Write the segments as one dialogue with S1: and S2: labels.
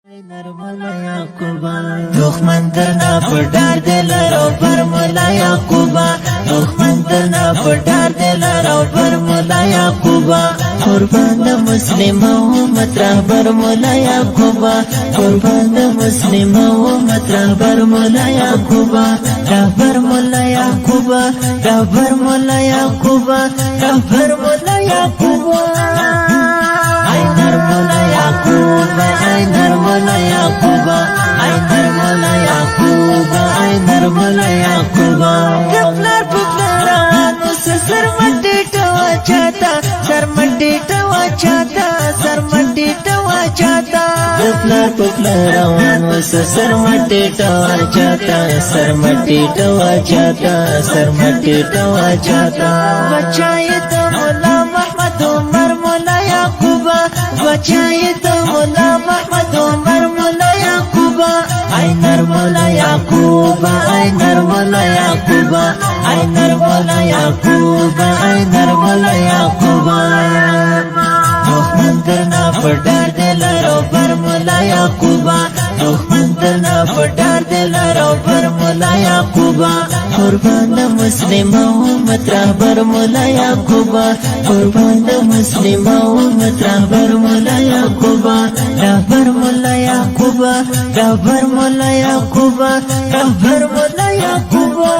S1: نرملا یعقوبا دښمن درنا پډار دلرو پر مولا یعقوبا دښمن درنا پډار دلرو پر مولا یعقوبا قربان د مسلم امت رهبر مولا یعقوبا قربان د مسلم امت رهبر مولا یعقوبا رهبر مولا یعقوبا رهبر مولا یعقوبا رهبر مولا یعقوبا ay nirmala ya'quba ay nirmala ya'quba ay nirmala ya'quba ay nirmala ya'quba gaplar puklar sar matti tawa chata sar matti tawa chata sar matti tawa chata gaplar puklar sar matti tawa chata sar matti tawa chata sar matti tawa chata bachaye to mola muhammad umar mola ya'quba bachaye to mola muhammad umar mola ya'quba ay nirmala ya'quba ay nirmala ya'quba ay nirmala ya'quba ay nirmala ya'quba دښمن درنا پډار دلرو پر مولا یعقوبا دښمن درنا پډار دلرو پر مولا یعقوبا قربان د مسلم امت رهبر مولا یعقوبا قربان د مسلم امت رهبر مولا یعقوبا رهبر مولا یعقوبا رهبر مولا یعقوبا رهبر مولا یعقوبا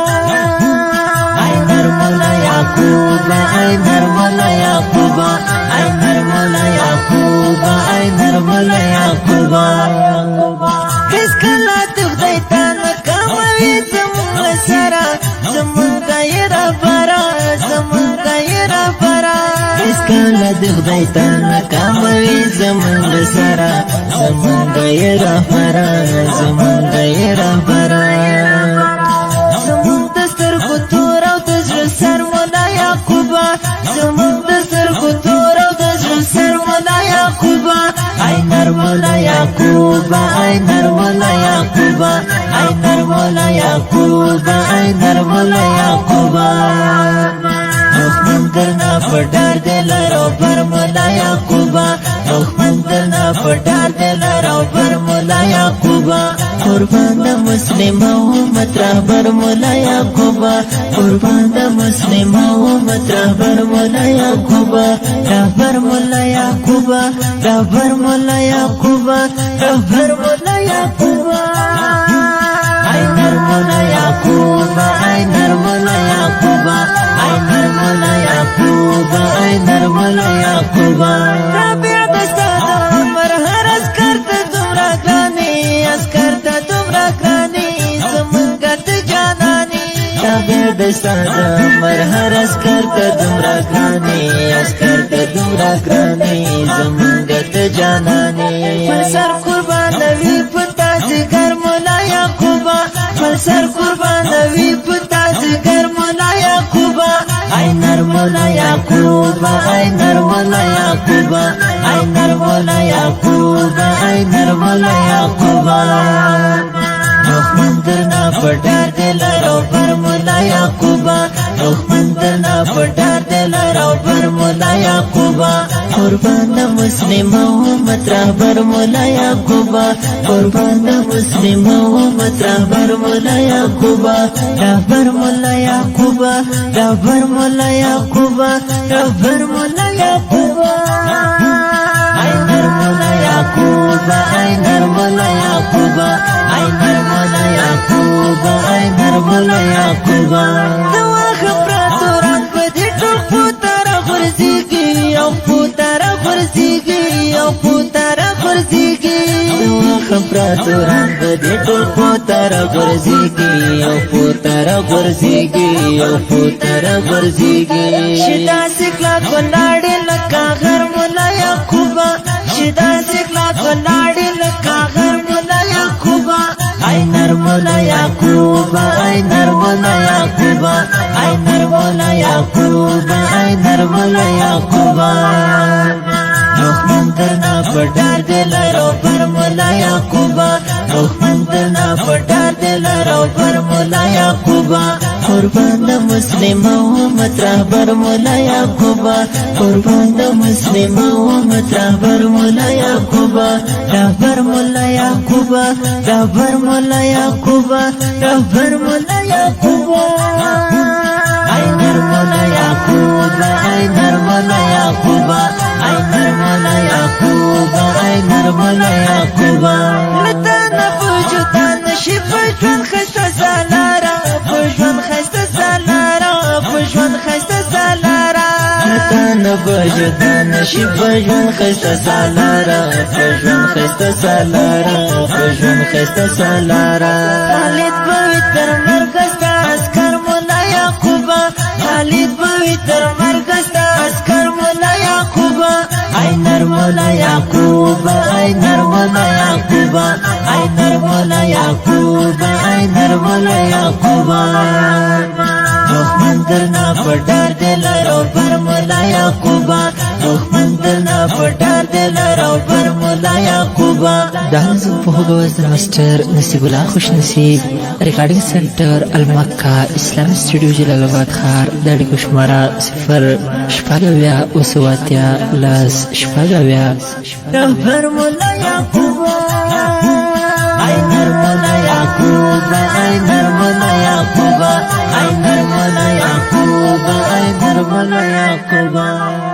S1: ay nirmala ya'quba ay nirmala ya'quba ay nirmala ya'quba ay nirmala ya'quba iskala tugday tana kamawi zamun sara zamun gaira bara zamun gaira bara iskala tugday tana kamawi zamun sara zamun gaira bara zamun gaira bara zamun dastar kutura sar mola ya'quba zamun dastar kutura sar mola ya'quba ay nirmala ya'quba ay nirmala ya'quba ay nirmala ya'quba ay nirmala ya'quba دښمن درنا پډار دلرو پر مولا یعقوبا دښمن درنا پډار دلرو پر مولا یعقوبا قربان د مسلم امت رهبر مولا یعقوبا قربان د مسلم امت رهبر مولا یعقوبا رهبر مولا یعقوبا رهبر مولا یعقوبا رهبر مولا یعقوبا ay nirmala ya'quba ay nirmala ya'quba ay nirmala ya'quba ay nirmala ya'quba rabi'a dastada umar har askarta tumra grani zamangat janani rabi'a dastada umar har askarta tumra grani zamangat janani falsar qurban nabi pata zigar mola ya'quba falsar qurban nabi pata zigar mola ya'quba ay nirmala ya'quba ay nirmala ya'quba ay nirmala ya'quba ay nirmala ya'quba دښمن درنا پډار دلرو پر مولا یعقوبا دښمن درنا پډار دلرو پر مولا یعقوبا قربان د مسلم امت رهبر مولا یعقوبا قربان د مسلم امت رهبر مولا یعقوبا رهبر مولا یعقوبا رهبر مولا یعقوبا رهبر مولا یعقوبا ay nirmala ya'quba ay nirmala ya'quba ay nirmala ya'quba ay nirmala ya'quba dawa khafraturan padi tok putara khurzigi au putara khurzigi au putara khurzigi dawa khafraturan padi tok putara khurzigi au putara khurzigi au putara khurzigi shida sikla konade laka ghar mola ya'quba shida sikla konade laka ghar mola ya'quba ay nirmala ya'quba ay nirmala ya'quba ay nirmala ya'quba ay nirmala ya'quba دښمن درنا پډار دلرو پر مولا یعقوبا دښمن درنا پډار دلرو پر مولا یعقوبا قربان د مسلم امت رهبر مولا یعقوبا قربان د مسلم امت رهبر مولا یعقوبا رهبر مولا یعقوبا رهبر مولا یعقوبا رهبر مولا یعقوبا عینر مولا یعقوبا عینر مولا یعقوبا عینر مولا یعقوبا عینر مولا یعقوبا لتانا وجودان شي پښون خسته زلارا پښون خسته زلارا پښون خسته زلارا لتانا وجودان شي پښون خسته زلارا پښون خسته زلارا پښون خسته زلارا خالد پویتر مرکز تا اسکر مولا یعقوبا خالد پویتر مرکز تا اسکر مولا یعقوبا عینر مولا یعقوبا عینر مولا یعقوبا عینر مولا یعقوبا عینر مولا یعقوبا دښمن درنا پډار دلارو پر مولا یعقوبا دښمن درنا پډار دلارو پر مولا یعقوبا
S2: دانز په هوګوز ماستر نصیب الله خوش نصیب ریکارډینګ سنټر المکه اسلامي سټوډیو جلال آباد ښار د اړیکو شماره 0
S1: رهبر مولا یعقوبا عینر مولا یعقوبا عینر مولا یعقوبا عینر مولا یعقوبا عینر مولا یعقوبا